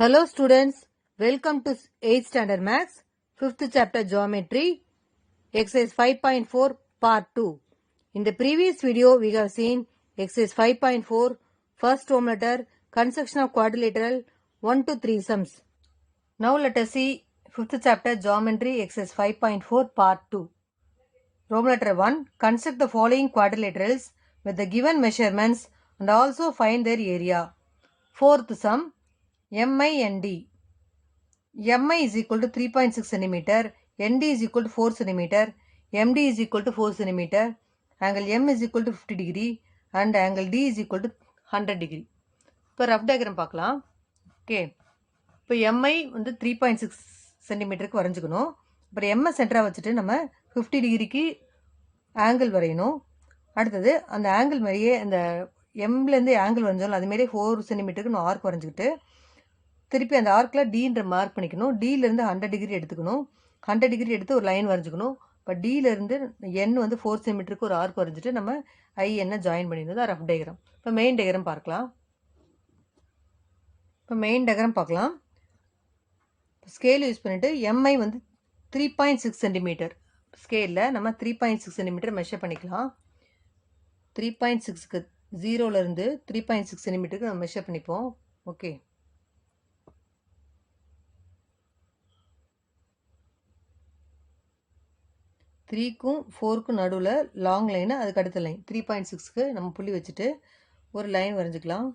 Hello students, welcome to 8th standard maths, 5th chapter geometry, exercise 5.4 part 2. In the previous video we have seen exercise 5.4 first home letter, construction of quadrilateral 1 to 3 sums. Now let us see 5th chapter geometry exercise 5.4 part 2. Roman letter 1, construct the following quadrilaterals with the given measurements and also find their area. Fourth sum, MI and D. MI is equal to 3.6 centimeter, ND is equal to 4 centimeter, MD is equal to 4 centimeter, angle M is equal to 50 degree and angle D is equal to 100 degree. இப்போ rough diagram பார்க்கலாம். Okay, இப்போ MI வந்து 3.6 சென்டிமீட்டருக்கு வரைஞ்சிக்கணும். அப்புறம் Mi சென்டராக வச்சுட்டு நம்ம 50 டிகிரிக்கு ஆங்கிள் வரையணும். அடுத்தது அந்த ஆங்கிள் மாதிரியே அந்த எம்லேருந்து ஆங்கிள் வரைஞ்சாலும் அதுமாரியே 4 சென்டிமீட்டருக்கு நம்ம ஆர்க் வரைஞ்சிக்கிட்டு திருப்பி அந்த ஆர்க்கில் டீன்ற மார்க் பண்ணிக்கணும். டீலேருந்து 100 டிகிரி எடுத்துக்கணும். 100 டிகிரி எடுத்து ஒரு லைன் வரைஞ்சிக்கணும். இப்போ டீலேருந்து என் வந்து 4 சென்டிமீட்டருக்கு ஒரு ஆர்க் வரைஞ்சிட்டு நம்ம ஐஎன்னை ஜாயின் பண்ணியிருந்தது ரஃப் டயக்ராம். இப்போ மெயின் டயக்ராம் பார்க்கலாம். இப்போ மெயின் டயக்ராம் பார்க்கலாம். ஸ்கேல் யூஸ் பண்ணிவிட்டு எம்ஐ வந்து 3.6 சென்டிமீட்டர் ஸ்கேலில் நம்ம 3.6 சென்டிமீட்டர் மெஷர் பண்ணிக்கலாம். 3.6க்கு 0லேருந்து 3.6 சென்டிமீட்டருக்கு நம்ம மெஷர் பண்ணிப்போம். ஓகே, த்ரீக்கும் 4க்கும் நடுவில் லாங் லைனு, அதுக்கு அடுத்த லைன் 3.6க்கு நம்ம புள்ளி வச்சுட்டு ஒரு லைன் வரைஞ்சிக்கலாம்.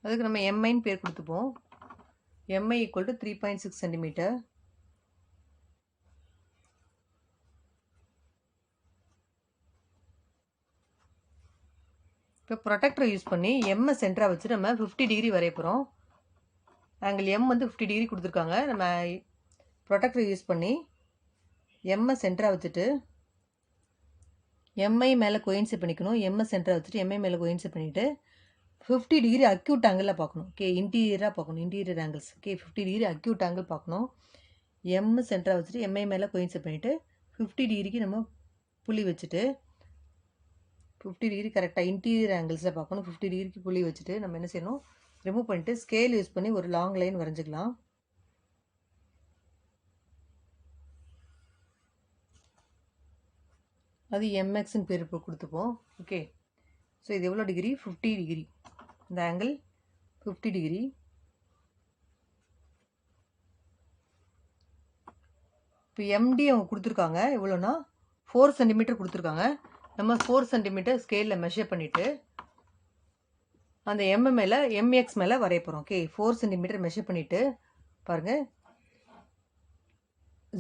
அதுக்கு நம்ம எம்ஐன்னு பேர் கொடுத்துப்போம். MI equal to 3.6 centimetre. இப்போ ப்ரொடெக்டரை யூஸ் பண்ணி எம்ஐ சென்டராக வச்சு நம்ம 50 டிகிரி வரைய போகிறோம். ஆங்கிள் எம் வந்து 50 டிகிரி கொடுத்துருக்காங்க. நம்ம ப்ரொடெக்டரை யூஸ் பண்ணி எம்ஐ சென்டராக வச்சுட்டு எம்ஐ மேலே கோயின்சைட் பண்ணிக்கணும். எம்ஐ சென்டராக வச்சுட்டு எம்ஐ மேலே கோயின்சைட் பண்ணிவிட்டு 50 டிகிரி அக்யூட் ஆங்கிளில் பார்க்கணும். ஓகே, இன்டீரியராக பார்க்கணும், interior angles. Okay, 50 degree acute angle பார்க்கணும். எம் சென்டராக வச்சுட்டு எம்ஐ மேலே கோயின்சைட் பண்ணிவிட்டு 50 டிகிரிக்கு நம்ம புள்ளி வச்சுட்டு 50 டிகிரி கரெக்டாக இன்டீரியர் ஆங்கிள்ஸில் பார்க்கணும். 50 டிகிரிக்கு புள்ளி வச்சுட்டு நம்ம என்ன செய்யணும், ரிமூவ் பண்ணிவிட்டு ஸ்கேல் யூஸ் பண்ணி ஒரு லாங் லைன் வரைஞ்சிக்கலாம். அது எம்எக்ஸ்ன்னு பேர் கொடுத்துப்போம். ஓகே, ஸோ இது எவ்வளோ டிகிரி, 50 டிகிரி. இந்த ஆங்கிள் 50 டிகிரி. இப்போ எம்டி அவங்க கொடுத்துருக்காங்க எவ்வளோனா 4 சென்டிமீட்டர் கொடுத்துருக்காங்க. நம்ம 4 சென்டிமீட்டர் ஸ்கேலில் மெஷர் பண்ணிவிட்டு அந்த எம்எம் மேலே எம்எக்ஸ் மேலே வரைய போகிறோம். ஓகே, 4 சென்டிமீட்டர் மெஷர் பண்ணிவிட்டு பாருங்கள்,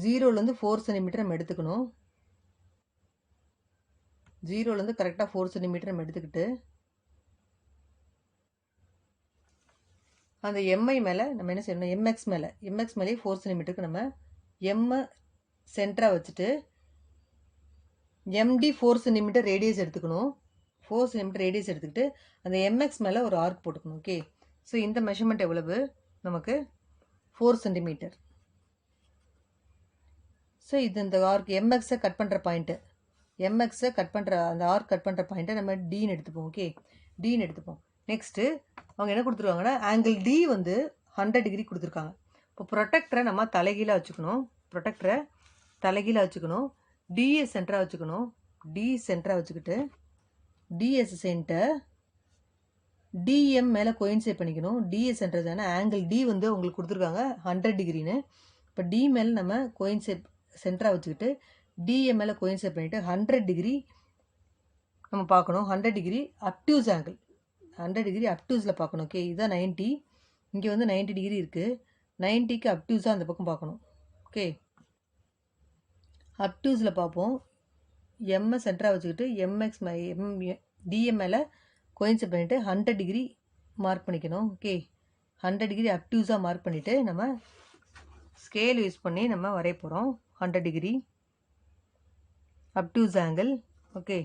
0லேருந்து 4 சென்டிமீட்டர் நம்ம எடுத்துக்கணும். 0லேருந்து கரெக்டாக 4 சென்டிமீட்டர் நம்ம எடுத்துக்கிட்டு அந்த எம்ஐ மேலே நம்ம என்ன செய்யணும், எம்எக்ஸ் மேலேயே 4 சென்டிமீட்டருக்கு நம்ம எம்ஐ சென்டராக வச்சுட்டு எம்டி 4 சென்டிமீட்டர் ரேடியஸ் எடுத்துக்கணும். 4 சென்டிமீட்டர் ரேடியஸ் எடுத்துக்கிட்டு அந்த எம்எக்ஸ் மேலே ஒரு ஆர்க் போட்டுக்கணும். ஓகே, ஸோ இந்த மெஷர்மெண்ட் எவ்வளவு நமக்கு 4 சென்டிமீட்டர். ஸோ இது இந்த ஆர்க் எம்எக்ஸை கட் பண்ணுற பாயிண்ட்டு, எம்எக்ஸை கட் பண்ணுற அந்த ஆர்க் கட் பண்ணுற பாயிண்ட்டை நம்ம டீன்னு எடுத்துப்போம். ஓகே, டீன்னு எடுத்துப்போம். நெக்ஸ்ட்டு அவங்க என்ன கொடுத்துருவாங்கன்னா ஆங்கிள் டி வந்து 100 டிகிரி கொடுத்துருக்காங்க. இப்போ ப்ரொடெக்டரை நம்ம தலைகீழாக வச்சுக்கணும். ப்ரொடெக்டரை தலைகீழாக வச்சுக்கணும். டிஎஸ் சென்டராக வச்சுக்கணும். டி சென்டராக வச்சுக்கிட்டு டிஎஸ் சென்டர் டிஎம் மேலே கோயின்சைட் பண்ணிக்கணும். டிஎஸ் சென்டர் தானே ஆங்கிள் டி வந்து உங்களுக்கு கொடுத்துருக்காங்க 100 டிகிரின்னு. இப்போ டி மேலே நம்ம கோயின்சைட் சென்டராக வச்சுக்கிட்டு டிஎம் மேலே கோயின்சைட் பண்ணிவிட்டு 100 டிகிரி நம்ம பார்க்கணும். 100 டிகிரி அப்டியூஸ் ஆங்கிள், 100 டிகிரி அப்டியூஸில் பார்க்கணும். ஓகே, இதுதான் 90. இங்கே வந்து 90 டிகிரி இருக்குது. 90க்கு அப்டியூஸாக அந்த பக்கம் பார்க்கணும். ஓகே, அப்டியூஸில் பார்ப்போம். எம்ஐ சென்டராக வச்சுக்கிட்டு எம்எக்ஸ் டிஎம் மேலே கோயின்சைட் பண்ணிவிட்டு 100 டிகிரி மார்க் பண்ணிக்கணும். ஓகே, 100 டிகிரி அப்டியூஸாக மார்க் பண்ணிவிட்டு நம்ம ஸ்கேல் யூஸ் பண்ணி நம்ம வரைய போகிறோம். 100 degree obtuse angle. Okay,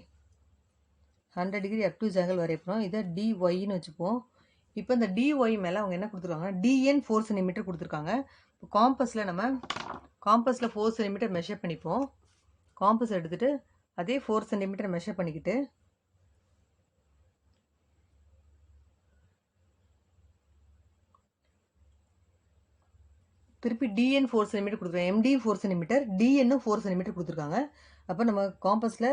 100 degree obtuse angle வரைய போகிறோம். இதை டிஒய்ன்னு வச்சுப்போம். இப்போ இந்த டிஒய் மேலே அவங்க என்ன கொடுத்துருக்காங்கன்னா டிஎன் 4 சென்டிமீட்டர் கொடுத்துருக்காங்க. இப்போ காம்பஸில் நம்ம 4 சென்டிமீட்டர் மெஷர் பண்ணிப்போம். காம்பஸ் எடுத்துகிட்டு அதே 4 சென்டிமீட்டர் மெஷர் பண்ணிக்கிட்டு திருப்பி டிஎன் 4 சென்டிமீட்டர் கொடுத்துருக்காங்க, எம்டி 4 சென்டிமீட்டர், டிஎன்னு 4 சென்டிமீட்டர் கொடுத்துருக்காங்க. அப்போ நம்ம காம்பஸில்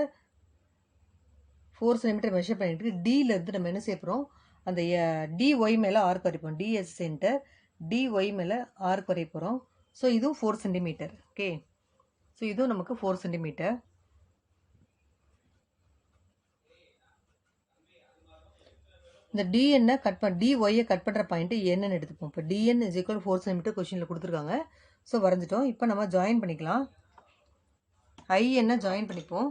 4 சென்டிமீட்டர் மெஷர் பண்ணிட்டு டியிலேருந்து நம்ம என்ன செய்ய போகிறோம், அந்த டிஒய் மேலே ஆர்க் வரைப்போம். டிஎஸ் சென்டர் டிஒய் மேலே ஆர்க் வரைய போகிறோம். ஸோ இதுவும் 4 சென்டிமீட்டர். ஓகே, ஸோ இதுவும் நமக்கு 4 சென்டிமீட்டர். இந்த டிஎன்னை கட் பண்ண டிஒய்யை கட் பண்ணுற பாயிண்ட் என்னன்னு எடுத்துப்போம். இப்போ டிஎன் இஸ் ஈக்குவல் 4 சென்டிமீட்டர் கொஸ்டினில் கொடுத்துருக்காங்க. ஸோ வரைஞ்சிட்டோம். இப்போ நம்ம ஜாயின் பண்ணிக்கலாம். ஐ என்ன ஜாயின் பண்ணிப்போம்.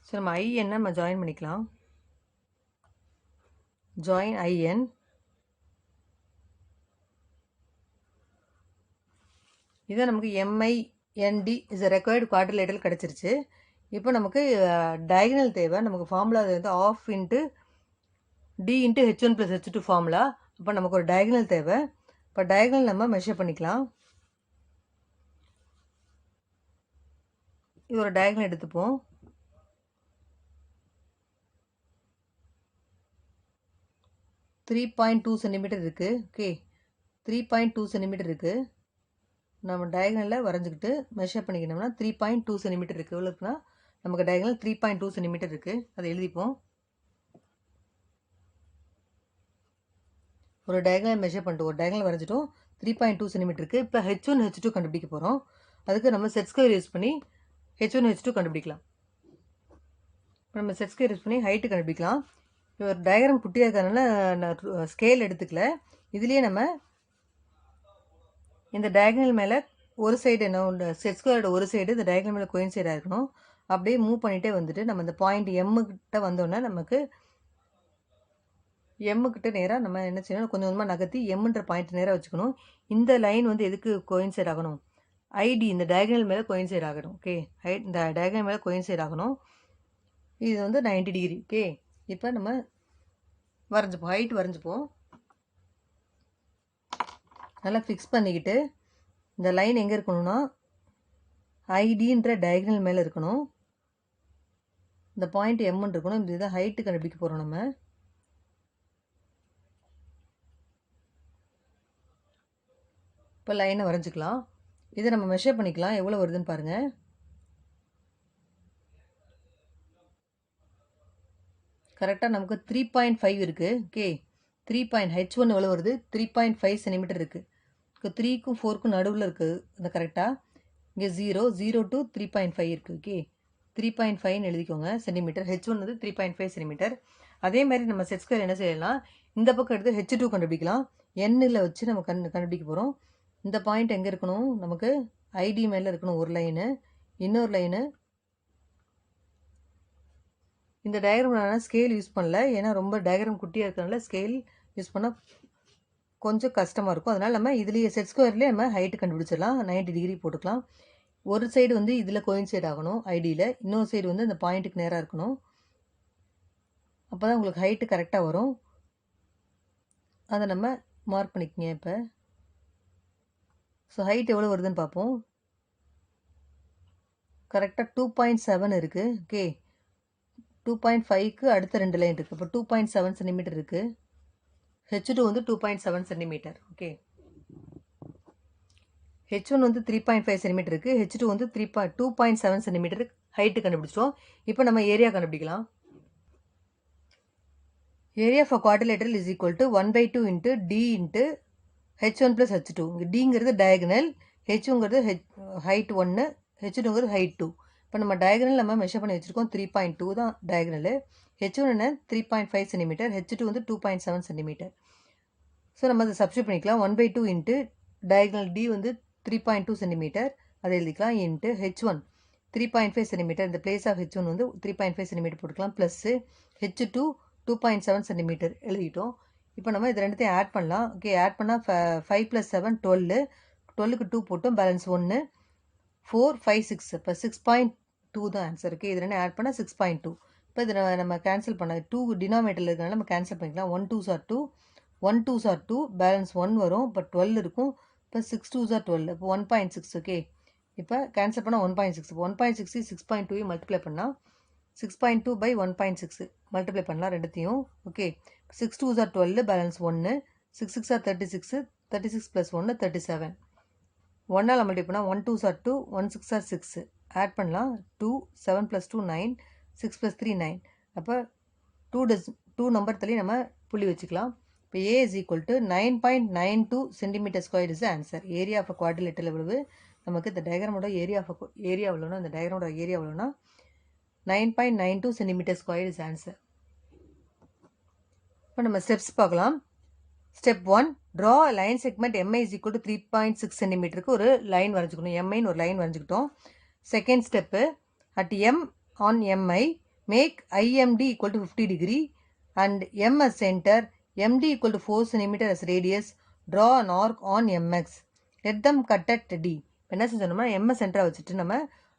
ஸோ நம்ம ஐ என்ன நம்ம ஜாயின் பண்ணிக்கலாம். Join in. இதை நமக்கு எம்ஐஎன்டி இஸ் ரெக்வயர்டு குவாட்ரிலேட்டரல் கிடச்சிருச்சு. இப்போ நமக்கு டயகனல் தேவை. நமக்கு ஃபார்முலா வந்து half into D into H1 + H2 formula. இப்போ நமக்கு ஒரு டயகனல் தேவை. இப்போ டயகனல் நம்ம மெஷர் பண்ணிக்கலாம். இது ஒரு டயகனல் எடுத்துப்போம். த்ரீ 3.2 சென்டிமீட்டர் இருக்குது. ஓகே, 3.2 சென்டிமீட்டர் இருக்குது. நம்ம டயகனலில் வரைஞ்சிக்கிட்டு மெஷர் பண்ணிக்கணும்னா 3.2 சென்டிமீட்டர் இருக்குது. எவ்வளோ இருக்குன்னா நமக்கு டயகனல் 3.2 சென்டிமீட்டர் இருக்குது. அதை எழுதிப்போம். ஒரு டயகனல் மெஷர் பண்ணிட்டு ஒரு டயகனல் வரைஞ்சிட்டோம். 3.2 சென்டிமீட்டர் இருக்குது. இப்போ H1 H2 கண்டுபிடிக்க போகிறோம். அதுக்கு நம்ம செட் ஸ்கொயர் யூஸ் பண்ணி H1 H2 கண்டுபிடிக்கலாம். இப்போ நம்ம செட் ஸ்கொயர் யூஸ் பண்ணி ஹைட்டு கண்டுபிடிக்கலாம். இப்போ ஒரு டயக்ராம் குட்டியாக இருக்கிறதுனால நான் ஸ்கேல் எடுத்துக்கல. இதுலேயே நம்ம இந்த டயகனல் மேலே ஒரு சைடு என்ன செட் ஸ்கொயரோட ஒரு சைடு இந்த டயகனல் மேலே கோயின்சைடாக இருக்கணும். அப்படியே மூவ் பண்ணிகிட்டே வந்துட்டு நம்ம இந்த பாயிண்ட் எம்முக்கிட்ட வந்தோன்னா நமக்கு எம்முக்கிட்ட நேராக நம்ம என்ன செய்யணும், கொஞ்சம் கொஞ்சமாக நகர்த்தி எம்முன்ற பாயிண்ட் நேராக வச்சுக்கணும். இந்த லைன் வந்து எதுக்கு கோயின்சைட் ஆகணும், ஐடி இந்த டயகனல் மேலே கோயின்சைட் ஆகணும். ஓகே, இந்த டயகனல் மேலே கோயின்சைட் ஆகணும். இது வந்து 90 டிகிரி. ஓகே, இப்போ நம்ம வரைஞ்சிப்போம். ஹைட் வரைஞ்சிப்போம். நல்லா ஃபிக்ஸ் பண்ணிக்கிட்டு இந்த லைன் எங்கே இருக்கணும்னா ஐடின்ற டயகனல் மேலே இருக்கணும். இந்த பாயிண்ட் எம்முன்னு இருக்கணும். இதுதான் ஹைட்டு கண்டுபிடிக்க போகிறோம். நம்ம இப்போ லைனை வரைஞ்சிக்கலாம். இதை நம்ம மெஷர் பண்ணிக்கலாம். எவ்வளோ வருதுன்னு பாருங்கள். கரெக்டாக நமக்கு 3.5 இருக்குது. ஓகே, H1 எவ்வளோ வருது, 3.5 சென்டிமீட்டர் இருக்குது. 3க்கும் 4க்கும் நடுவில் இருக்குது. இந்த கரெக்டாக இங்கே 0 to 3.5 இருக்குது. ஓகே, 3.5ன்னு எழுதிக்கோங்க சென்டிமீட்டர். H1 வந்து 3.5 சென்டிமீட்டர். அதே மாதிரி நம்ம செட் ஸ்கொயர் என்ன செய்யலாம், இந்த பக்கம் எடுத்து H2 கண்டுபிடிக்கலாம். எண்ணில் வச்சு நம்ம கண்டுபிடிக்க போகிறோம். இந்த பாயிண்ட் எங்கே இருக்கணும், நமக்கு ஐடி மேலே இருக்கணும் ஒரு லைனு. இன்னொரு லைனு இந்த டயக்ராம் நான் ஸ்கேல் யூஸ் பண்ணல, ஏன்னா ரொம்ப டயக்ராம் குட்டியாக இருக்கிறதுனால ஸ்கேல் யூஸ் பண்ணால் கொஞ்சம் கஷ்டமாக இருக்கும். அதனால் நம்ம இதுலேயே செட் ஸ்கொயர்லேயே நம்ம ஹைட்டு கண்டுபிடிச்சிடலாம். 90 டிகிரி போட்டுக்கலாம். ஒரு சைடு வந்து இதில் கோயின்சைட் ஆகணும் ஐடியில், இன்னொரு சைடு வந்து இந்த பாயிண்ட்டுக்கு நேராக இருக்கணும். அப்போ தான் உங்களுக்கு ஹைட்டு கரெக்டாக வரும். அதை நம்ம மார்க் பண்ணிக்கோங்க. இப்போ ஸோ ஹைட் எவ்வளோ வருதுன்னு பார்ப்போம். கரெக்டாக 2.7 இருக்குது. ஓகே, 2.5க்கு அடுத்த 2 லைன் இருக்குது. இப்போ 2.7 சென்டிமீட்டர் இருக்குது. H2 வந்து 2.7 சென்டிமீட்டர். ஓகே, H1 வந்து 3.5 சென்டிமீட்டர் இருக்குது. H2 வந்து 2.7 சென்டிமீட்டர் ஹைட்டு கண்டுபிடிச்சிட்டோம். இப்போ நம்ம ஏரியா கண்டுபிடிக்கலாம். Area for quadrilateral is equal to 1/2 into D into H1 + H2. இங்கே டிங்கிறது டயகனல், ஹெச்ங்கிறது ஹைட் 1, H2ங்கிறது ஹைட் 2. இப்போ நம்ம டயகனல் நம்ம மெஷர் பண்ணி வச்சுருக்கோம். 3.2 தான் டயகனல். H1 என்ன 3.5 சென்டிமீட்டர், H2 வந்து 2.7 சென்டிமீட்டர். ஸோ நம்ம அதை சப்ஸ்டியூட் பண்ணிக்கலாம். 1/2 இன்ட்டு டயகனல் டி வந்து 3.2 சென்டிமீட்டர், அதை எழுதிக்கலாம். இன்ட்டு H1 3.5 சென்டிமீட்டர், இந்த பிளேஸ் ஆஃப் H1 வந்து 3.5 சென்டிமீட்டர் போட்டுக்கலாம். ப்ளஸ்ஸு H2 2.7 சென்டிமீட்டர் எழுதிட்டோம். இப்போ நம்ம இது ரெண்டுத்தையும் ஆட் பண்ணலாம். ஓகே, ஆட் பண்ணால் 5 + 7 12, 12க்கு 2 போட்டோம், பேலன்ஸ் 1, 4 5 6. இப்போ 6.2 தான் ஆன்சர். ஓகே, இது ரெண்டு ஆட் பண்ணால் 6.2. இப்போ இதை நம்ம கேன்சல் பண்ண 2 டினாமினேட்டரில் இருக்கிறனால நம்ம கேன்சல் பண்ணிக்கலாம். 1 2s are 2, 1 2s are 2, balance 1 வரும். இப்போ 12 இருக்கும். இப்போ 6 2s are 12, இப்போ 1.6. ஓகே, இப்போ கேன்சல் பண்ணால் 1.6. இப்போ 1.6 6.2 மல்டிப்ளை பண்ணால் 6.2 / 1.6 மல்டிப்ளை பண்ணலாம் ரெண்டுத்தையும். Okay, 6 2s are 12, balance 1, 6 6 are 36, 36 plus 1 37. 1 all multiply பண்ணால் 1 2s are 2, 1 6 are 6. ஆட் பண்ணலாம் 2, 7 plus 2 9, 6 plus 3 9. அப்போ 2 நம்பர் தள்ளி நம்ம புள்ளி வச்சுக்கலாம். இப்போ A is equal to 9.92 centimeter square is the answer. Area of a quadrilateral எவ்வளவு? நமக்கு இந்த டயக்ராமோட ஏரியா எவ்வளோனா இந்த டயக்ராமோட ஏரியா எவ்வளோனா 9.92 centimeter square is answer. இப்போ நம்ம ஸ்டெப்ஸ் பார்க்கலாம். Step 1, draw line segment MI is equal to 3.6 சென்டிமீட்டருக்கு ஒரு லைன் வரைஞ்சிக்கணும். MIன்னு ஒரு லைன் வரைஞ்சிக்கிட்டோம். Second step, at M on MI make IMD equal to 50 degree and M as center, MD equal to 4 cm as radius, draw an arc on MX. Let them cut at D. என்ன செஞ்சோம்னா MS சென்டராக வச்சுட்டு நம்ம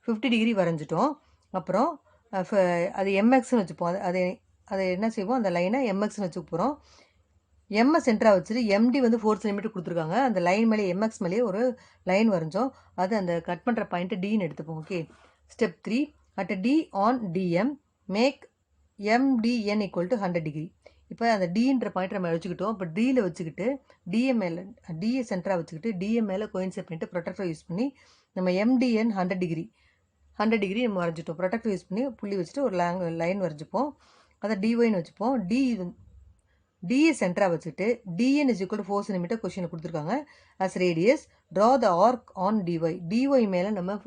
50 degree வரைஞ்சிட்டோம். அப்புறம் அது MXன்னு வச்சுப்போம். அதை என்ன செய்வோம், அந்த லைனை MXன்னு வச்சுக்க போகிறோம். MS சென்டராக வச்சுட்டு MD வந்து 4 சென்டிமீட்டர் கொடுத்துருக்காங்க. அந்த லைன் மேலே MX மேலேயே ஒரு லைன் வரைஞ்சோம். அது அந்த கட் பண்ணுற பாயிண்ட்டு Dன்னு எடுத்துப்போம். Okay. Step 3, at D on DM make MDN equal to 100 degree. இப்போ அந்த டின்ற பாயிண்ட் நம்ம வச்சுக்கிட்டோம். இப்போ டியில் வச்சுக்கிட்டு டிஏ சென்டராக வச்சுக்கிட்டு டிஎம் மேலே கோயின்சைட் பண்ணிட்டு ப்ரொடக்டர் யூஸ் பண்ணி நம்ம MDN 100 டிகிரி நம்ம வரைஞ்சிட்டோம். ப்ரொடக்டர் யூஸ் பண்ணி புள்ளி வச்சுட்டு ஒரு லைன் வரைஞ்சிப்போம். அதை டிஒய்னு வச்சுப்போம். டிஏ சென்டராக வச்சுட்டு DN is equal to 4 centimetre கொஷினை கொடுத்துருக்காங்க. As radius draw the arc on DY மேலே நம்ம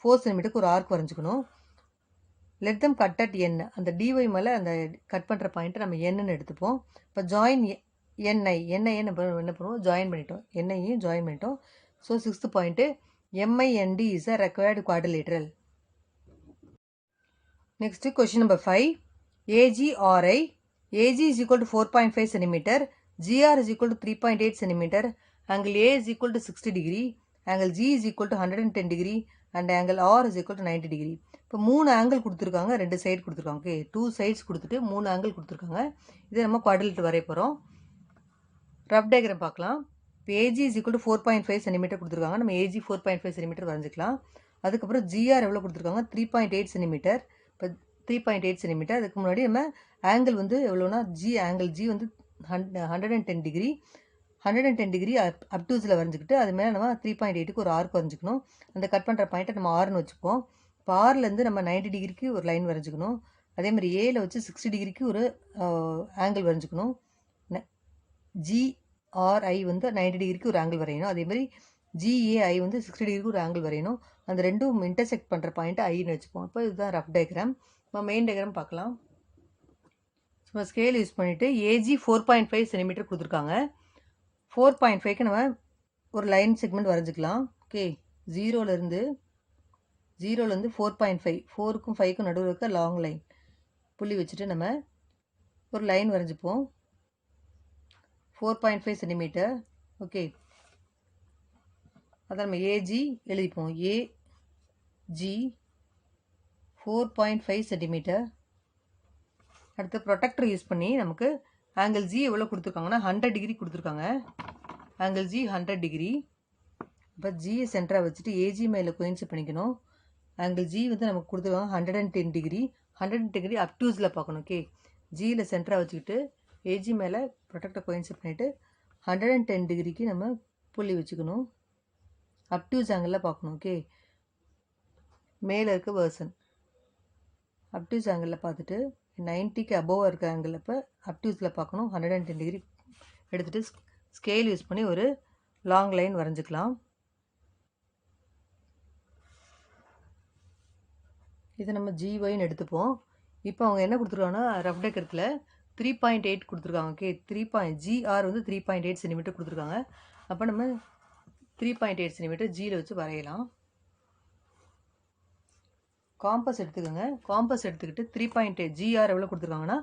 4 சென்டிமீட்டருக்கு ஒரு ஆர்க் வரைஞ்சிக்கணும். Let them cut at N, அந்த டிஒய் மேலே அந்த கட் பண்ணுற பாயிண்ட்டை நம்ம என்னன்னு எடுத்துப்போம். இப்போ ஜாயின் என்ஐ நம்ம என்ன பண்ணுவோம், ஜாயின் பண்ணிட்டோம். என்ஐயும் ஜாயின் பண்ணிட்டோம். So 6th point MIND is a required quadrilateral. Next question number 5, AGRI. AG is equal to 4.5 cm, GR is equal to 3.8 cm, angle A is equal to 60 degree, angle G is equal to 110 degree and angle R is equal to 90 degree. இப்போ 3 angle கொடுத்துருக்காங்க, 2 side கொடுத்துருக்காங்க. Okay, 2 sides கொடுத்துட்டு 3 angle கொடுத்துருக்காங்க. இதை நம்ம quadrilateral வரைய போகிறோம். Rough diagram பார்க்கலாம். இப்போ AG is equal to 4.5 cm கொடுத்துருக்காங்க. நம்ம AG 4.5 cm வரைஞ்சிக்கலாம். அதுக்கப்புறம் GR எவ்வளோ கொடுத்துருக்காங்க, 3.8 cm. இப்போ 3.8 cm. அதுக்கு முன்னாடி நம்ம ஆங்கிள் வந்து எவ்வளோனா ஆங்கிள் G வந்து 110 டிகிரி 110 டிகிரி அப்டூஸில் வரைஞ்சிக்கிட்டு அது மேலே நம்ம 3.8க்கு ஒரு ஆர்க் வரைஞ்சிக்கணும். அந்த கட் பண்ணுற பாயிண்ட்டை நம்ம ஆர்னு வச்சுப்போம். இப்போ ஆர்லேருந்து நம்ம 90 டிகிரிக்கு ஒரு லைன் வரைஞ்சிக்கணும். அதே மாதிரி ஏல வச்சு 60 டிகிரிக்கு ஒரு ஆங்கிள் வரைஞ்சிக்கணும். GRI வந்து 90 டிகிரிக்கு ஒரு ஆங்கிள் வரையணும். அதே மாதிரி GAI வந்து 60 டிகிரிக்கு ஒரு ஆங்கிள் வரையணும். அந்த ரெண்டும் இன்டர்செக்ட் பண்ணுற பாயிண்ட்டை ஐன்னு வச்சுப்போம். இப்போ இதுதான் ரஃப் டயக்ராம். இப்போ மெயின் டயக்ராம் பார்க்கலாம். இப்போ ஸ்கேல் யூஸ் பண்ணிவிட்டு AG 4.5 சென்டிமீட்டர் கொடுத்துருக்காங்க. 4.5க்கு நம்ம ஒரு லைன் செக்மெண்ட் வரைஞ்சிக்கலாம். ஓகே, ஜீரோலேருந்து 4.5, 4க்கும் 5க்கும் நடுவில் இருக்க லாங் லைன் புள்ளி வச்சுட்டு நம்ம ஒரு லைன் வரைஞ்சிப்போம். 4.5 சென்டிமீட்டர். ஓகே, அதை நம்ம AG எழுதிப்போம். AG 4.5 centimetre. அடுத்து ப்ரொடக்டர் யூஸ் பண்ணி நமக்கு ஆங்கிள் G எவ்வளோ கொடுத்துருக்காங்கன்னா 100 டிகிரி கொடுத்துருக்காங்க. Angle G 100 degree. இப்போ G சென்டராக வச்சுட்டு AG மேலே கோயின்சைட் பண்ணிக்கணும். ஆங்கிள் G வந்து நமக்கு கொடுத்துருக்காங்க 110 டிகிரி. 110 டிகிரி அப்டூஸில் பார்க்கணும். ஓகே, ஜியில் சென்டராக வச்சுக்கிட்டு AG மேலே ப்ரொடக்டர் கோயின்சைட் பண்ணிவிட்டு 110 டிகிரிக்கு நம்ம புள்ளி வச்சுக்கணும். அப்டூஸ் ஆங்கிளில் பார்க்கணும். ஓகே, மேலே இருக்க வேர்சன் அப்டூஸ் ஆங்கிளில் பார்த்துட்டு 90க்கு அபோவாக இருக்க ஆங்கிள் இப்போ அப்டூஸில் பார்க்கணும். 110 டிகிரி எடுத்துகிட்டு ஸ்கேல் யூஸ் பண்ணி ஒரு லாங் லைன் வரைஞ்சிக்கலாம். இதை நம்ம GYன்னு எடுத்துப்போம். இப்போ அவங்க என்ன கொடுத்துருக்காங்கன்னா ரஃப் டயக்ராத்தில் 3.8 கொடுத்துருக்காங்க. ஓகே, GR வந்து 3.8 சென்டிமீட்டர் கொடுத்துருக்காங்க. அப்போ நம்ம 3.8 சென்டிமீட்டர் ஜியில் வச்சு வரையலாம். காம்பஸ் எடுத்துக்கோங்க. காம்பஸ் எடுத்துக்கிட்டு 3.8 GR எவ்வளோ கொடுத்துருக்காங்கன்னா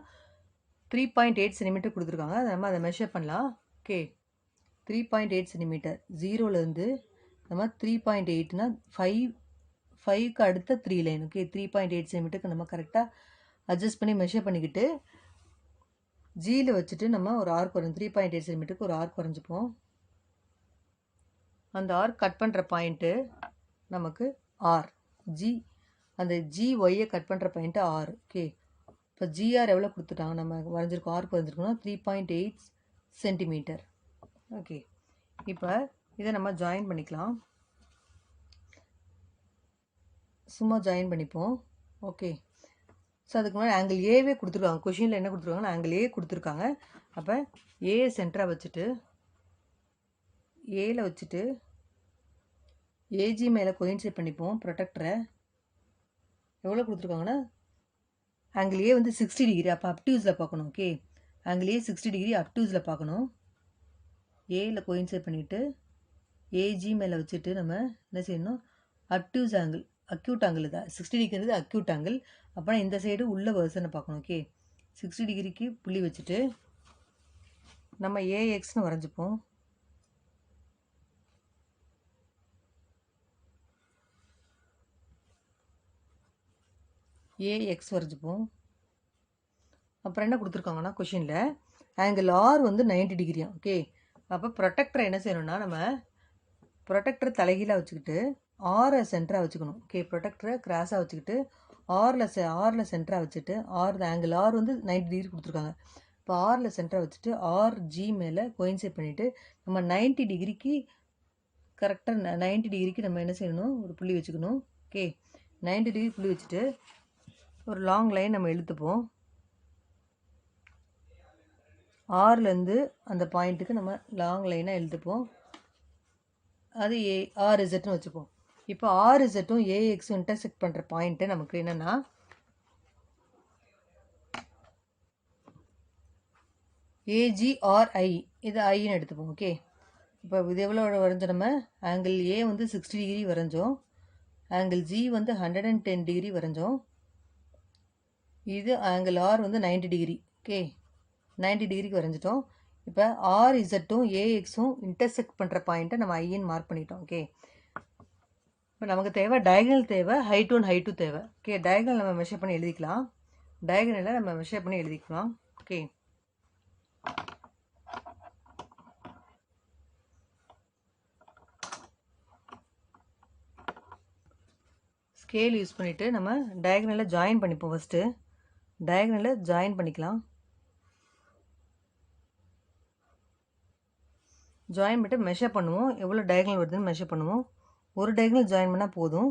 3.8 சென்டிமீட்டர் கொடுத்துருக்காங்க. நம்ம அதை மெஷர் பண்ணலாம். Okay, 3.8 centimetre. ஜீரோலேருந்து நம்ம 3.8னா 5க்கு அடுத்த 3 லைன். ஓகே, 3.8 சென்டிமீட்டருக்கு நம்ம கரெக்டாக அட்ஜஸ்ட் பண்ணி மெஷர் பண்ணிக்கிட்டு ஜியில் வச்சுட்டு நம்ம ஒரு ஆர்க் வரைஞ்சு 3.8 சென்டிமீட்டருக்கு ஒரு ஆர்க் வரைஞ்சிப்போம். அந்த ஆர்க் கட் பண்ணுற பாயிண்ட்டு நமக்கு ஆர். அந்த GYயை கட் பண்ணுற பாயிண்ட்டு ஆர். ஓகே, இப்போ ஜிஆர் எவ்வளோ கொடுத்துட்டாங்க, நம்ம வரைஞ்சிருக்கோம் ஆர்க் வரைஞ்சிருக்கோம்னா 3.8 சென்டிமீட்டர். ஓகே, இப்போ இதை நம்ம ஜாயின் பண்ணிக்கலாம். சும்மா ஜாயின் பண்ணிப்போம். ஓகே, ஸோ அதுக்கு முன்னாடி ஆங்கிள் ஏவே கொடுத்துருக்காங்க. கொஷினில் என்ன கொடுத்துருக்காங்கன்னா ஆங்கிள் ஏ கொடுத்துருக்காங்க. அப்போ ஏ சென்டராக வச்சுட்டு ஏல வச்சுட்டு ஏஜி மேலே கோயின்சைட் பண்ணிப்போம். ப்ரொடெக்டரை எவ்வளோ கொடுத்துருக்காங்கன்னா ஆங்கிள் ஏ வந்து 60 டிகிரி. அப்போ அப்டியூஸில் பார்க்கணும். ஓகே, ஆங்கிள் ஏ 60 டிகிரி அப்டியூஸில் பார்க்கணும். ஏயில் கோயின்சைட் பண்ணிவிட்டு ஏஜி மேலே வச்சுட்டு நம்ம என்ன செய்யணும், அப்டியூஸ் ஆங்கிள் அக்யூட் ஆங்கிள் தான் 60 டிகிரிங்கிறது அக்யூட் ஆங்கிள். அப்போனா இந்த சைடு உள்ள வெர்சனை பார்க்கணும். ஓகே, 60 டிகிரிக்கு புள்ளி வச்சுட்டு நம்ம ஏஎக்ஸ்னு வரைஞ்சிப்போம். ஏஎக்ஸ் வரைஞ்சிப்போம். அப்புறம் என்ன கொடுத்துருக்காங்கன்னா கொஷினில் ஆங்கிள் ஆர் வந்து 90 டிகிரியா. ஓகே, அப்போ ப்ரொடெக்டரை என்ன செய்யணும்னா நம்ம ப்ரொடெக்டர் தலைகீழாக வச்சுக்கிட்டு ஆரை சென்டராக வச்சுக்கணும். ஓகே, ப்ரொடெக்டரை கிராஸாக வச்சுக்கிட்டு ஆரில் சென்டராக வச்சுட்டு ஆங்கிள் ஆர் வந்து 90 டிகிரி கொடுத்துருக்காங்க. இப்போ ஆரில் சென்டராக வச்சுட்டு ஆர்ஜி மேலே கோயின்சைட் பண்ணிவிட்டு நம்ம 90 டிகிரிக்கு கரெக்டாக 90 டிகிரிக்கு நம்ம என்ன செய்யணும், ஒரு புள்ளி வச்சுக்கணும். ஓகே, 90 டிகிரி புள்ளி வச்சுட்டு ஒரு லாங் லைன் நம்ம இழுத்துப்போம். ஆர்லேருந்து அந்த பாயிண்ட்டுக்கு நம்ம லாங் லைனாக இழுத்துப்போம். அது ஆர்இசட்னு வச்சுப்போம். இப்போ ஆர்இசட்டும் ஏஎக்ஸும் இன்டர்செக்ட் பண்ணுற பாயிண்ட்டு நமக்கு என்னென்னா ஏஜிஆர்ஐ, இது ஐன்னு எடுத்துப்போம். ஓகே, இப்போ இது எவ்வளோ வரைஞ்சோம், நம்ம ஆங்கிள் ஏ வந்து 60 டிகிரி வரைஞ்சோம், ஆங்கிள் ஜி வந்து 110 டிகிரி வரைஞ்சோம், இது ஆங்கிள் ஆர் வந்து 90 டிகிரி. ஓகே, 90 டிகிரிக்கு வரைஞ்சிட்டோம். இப்போ ஆர்இசட்டும் ஏஎக்ஸும் இன்டர்செக்ட் பண்ணுற பாயிண்ட்டை நம்ம ஐன்னு மார்க் பண்ணிட்டோம். ஓகே, இப்போ நமக்கு தேவை டயகனல் தேவை, ஹைட் 1 ஹைட் 2 தேவை. ஓகே, டயகனல் நம்ம மெஷர் பண்ணி எழுதிக்கலாம். டயகனலை நம்ம மெஷர் பண்ணி எழுதிக்கலாம். ஓகே, ஸ்கேல் யூஸ் பண்ணிவிட்டு நம்ம டயகனலை ஜாயின் பண்ணிப்போம். ஃபஸ்ட்டு டயகனலை ஜாயின் பண்ணிக்கலாம். ஜாயின் பண்ணிட்டு மெஷர் பண்ணுவோம். எவ்வளோ டயகனல் வருதுன்னு மெஷர் பண்ணுவோம். ஒரு டயகனல் ஜாயின் பண்ணால் போதும்,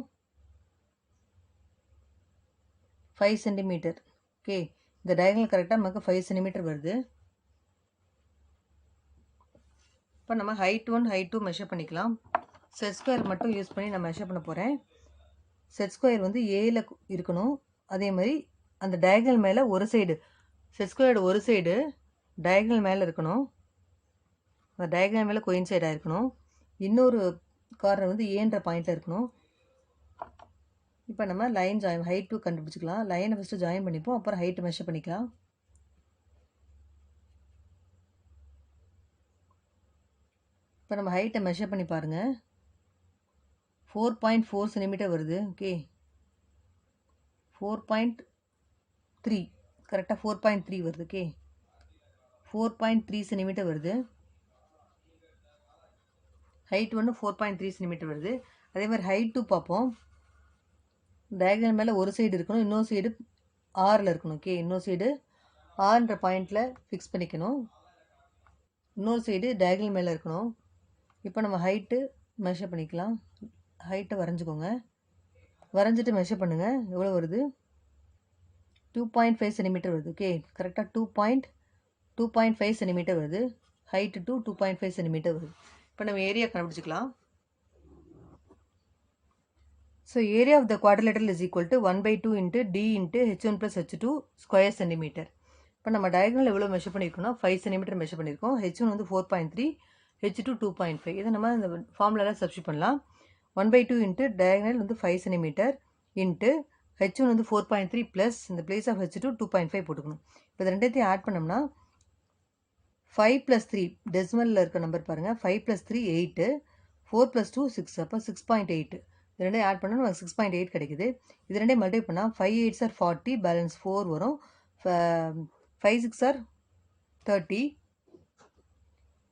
5 சென்டிமீட்டர். ஓகே, இந்த டயகனல் கரெக்டாக நமக்கு 5 சென்டிமீட்டர் வருது. இப்போ நம்ம ஹைட் 1 ஹைட் 2 மெஷர் பண்ணிக்கலாம். செட் ஸ்கொயர் மட்டும் யூஸ் பண்ணி நான் மெஷர் பண்ண போகிறேன். செட் ஸ்கொயர் வந்து ஏல இருக்கணும். அதே மாதிரி அந்த டயகனல் மேலே ஒரு சைடு, செட் ஸ்கொயரோட ஒரு சைடு டயகனல் மேலே இருக்கணும். அந்த டயகனல் மேலே கோயின்சைடாக இருக்கணும். இன்னொரு கார்னர் வந்து ஏன்ற பாயிண்டில் இருக்கணும். இப்போ நம்ம லைன் ஜாயின் ஹைட் 2 கண்டுபிடிச்சிக்கலாம். லைனை ஃபஸ்ட்டு ஜாயின் பண்ணிப்போம், அப்புறம் ஹைட்டு மெஷர் பண்ணிக்கலாம். இப்போ நம்ம ஹைட்டை மெஷர் பண்ணி பாருங்கள், 4.4 சென்டிமீட்டர் வருது. ஓகே, 4.3 கரெக்டாக 4.3 வருது. ஓகே, 4.3 சென்டிமீட்டர் வருது. ஹைட் 1 4.3 சென்டிமீட்டர் வருது. அதே மாதிரி ஹைட் 2 பார்ப்போம். டயகனல் மேலே ஒரு சைடு இருக்கணும், இன்னொரு சைடு ஆரில் இருக்கணும். ஓகே, இன்னொரு சைடு ஆர்ன்ற பாயிண்டில் ஃபிக்ஸ் பண்ணிக்கணும், இன்னொரு சைடு டயகனல் மேலே இருக்கணும். இப்போ நம்ம ஹைட்டு மெஷர் பண்ணிக்கலாம். ஹைட்டை வரைஞ்சிக்கோங்க, வரைஞ்சிட்டு மெஷர் பண்ணுங்கள் எவ்வளோ வருது. 2.5 சென்டிமீட்டர் வருது. ஓகே, கரெக்டாக 2.5 சென்டிமீட்டர் வருது. ஹைட்டு 2.5 சென்டிமீட்டர் வருது. இப்போ நம்ம ஏரியா கண்டுபிடிச்சிக்கலாம். So area of the quadrilateral is equal to 1/2 into D into h1 + h2 square centimetre. இப்போ நம்ம டயகனல் எவ்வளோ மெஷர் பண்ணியிருக்கோம்னா 5 சென்டிமீட்டர் மெஷர் பண்ணியிருக்கோம். h1 வந்து 4.3, h2 2.5. இதை நம்ம இந்த ஃபார்முலாவில் சப்ஸ்டியூட் பண்ணலாம். 1/2 இன்ட்டு டயகனல் வந்து 5 சென்டிமீட்டர் இன்ட்டு h1 வந்து 4.3 ப்ளஸ் இந்த பிளேஸ் ஆஃப் h2 2.5 போட்டுக்கணும். இப்போ இது ரெண்டுத்தையும் ஆட் பண்ணோம்னா 5 + 3 டெசிமலில் இருக்க நம்பர் பாருங்கள், 5 + 3 8, 4 + 2 6, அப்போ 6.8. இது ரெண்டையும் ஆட் பண்ணால் நமக்கு 6.8 கிடைக்குது. இது ரெண்டையும் மல்டிப்ளை பண்ணால் 5 8s are 40, பேலன்ஸ் 4 வரும். 5 6s are 30.